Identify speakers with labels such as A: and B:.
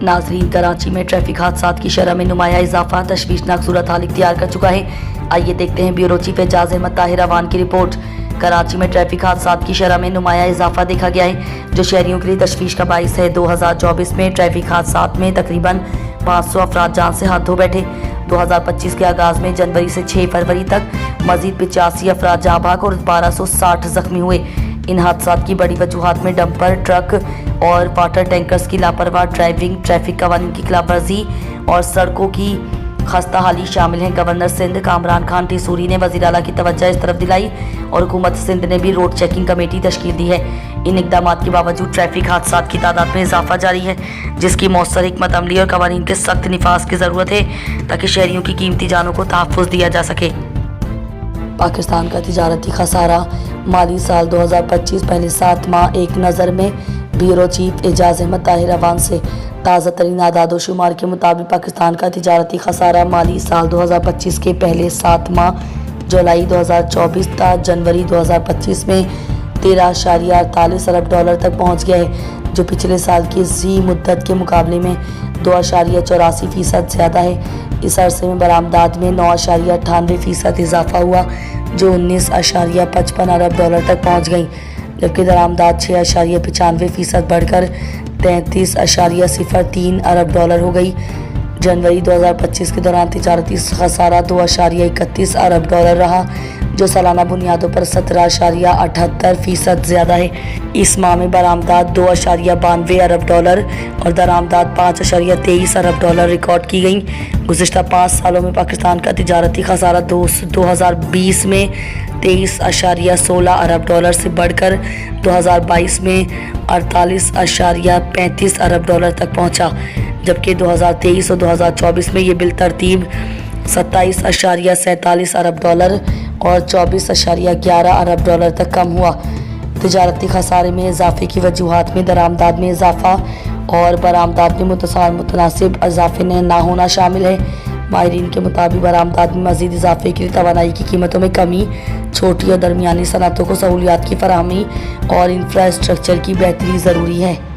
A: नाजरीन, कराची में ट्रैफिक हादसात की शरह में नुमाया इजाफा तशवीशनाक सूरत हाल इख्तियार कर चुका है। आइए देखते हैं ब्यूरो चीफ एजाज अहमद ताहिर अवान की रिपोर्ट। कराची में ट्रैफिक हादसात की शरह में नुमाया इजाफा देखा गया है, जो शहरियों के लिए तशवीश का बाइस है। 2024 में ट्रैफिक हादसात में तकरीबन 500 अफराद जान से हाथ धो बैठे। 2025 के आगाज़ में जनवरी से 6 फरवरी तक मजीद 85 अफराद जाँ भाग और 1260 जख्मी हुए। इन हादसात की बड़ी वजूहात में डंपर ट्रक और वाटर टैंकर्स की लापरवाह ड्राइविंग, ट्रैफिक कवानीन की खिलाफवर्जी और सड़कों की खस्ता हाली शामिल हैं। गवर्नर सिंध कामरान खान टिसूरी ने वज़ीर आला की तवज्जो इस तरफ दिलाई और हुकूमत सिंध ने भी रोड चेकिंग कमेटी तश्कील दी है। इन इक़दामात के बावजूद ट्रैफिक हादसात की तादाद में इजाफा जारी है, जिसकी मौसर हिकमत अमली और कवानीन के सख्त निफाज की ज़रूरत है ताकि शहरियों की कीमती जानों को तहफ़्फ़ुज़ दिया जा सके। पाकिस्तान का तिजारती खसारा माली साल 2025 पहले 7 माह एक नज़र में। ब्यूरो चीफ एजाज अहमद ताहिर अवान से ताज़ा तरीन आदाद व शुमार के मुताबिक पाकिस्तान का तिजारती खसारा माली साल 2025 के पहले 7 माह जुलाई 2024 ta जनवरी 2025 में 13.48 अरब डॉलर तक पहुँच गया है, जो पिछले साल की इसी मुद्दत के मुकाबले में 2.84% ज़्यादा है। इस अरसे में बरामदात में 9.98% इजाफा हुआ, जो 19.55 अरब डॉलर तक पहुँच गई, जबकि दरामदात 6.95% बढ़कर 33.03 अरब डॉलर हो गई। जनवरी 2025 के दौरान तिजारती खसारा 2.31 अरब डॉलर रहा, जो सालाना बुनियादों पर 17.78% ज़्यादा है। इस माह में बरामदात 2.92 अरब डॉलर और दरामदात 5.23 अरब डॉलर रिकॉर्ड की गई। गुज़िश्ता 5 सालों में पाकिस्तान का तिजारती खसारा 2020 में 23.16 अरब डॉलर से बढ़कर 2022 में 48.35 अरब डॉलर तक पहुंचा, जबकि 2023 और 2024 में ये बिलतरतीब 27.47 अरब डॉलर और 24.11 अरब डॉलर तक कम हुआ। तिजारती खसारे में इजाफे की वजूहात में दरामदाद में इजाफा और बरामदाद में मुतनासिब इजाफे ना होना शामिल है। माहिरीन के मुताबिक बरामदाद में मज़ीद इजाफे के लिए तवानाई की कीमतों में कमी, छोटी और दरमियानी सनअतों को सहूलियात की फराहमी और इंफ्रास्ट्रक्चर की बेहतरी ज़रूरी है।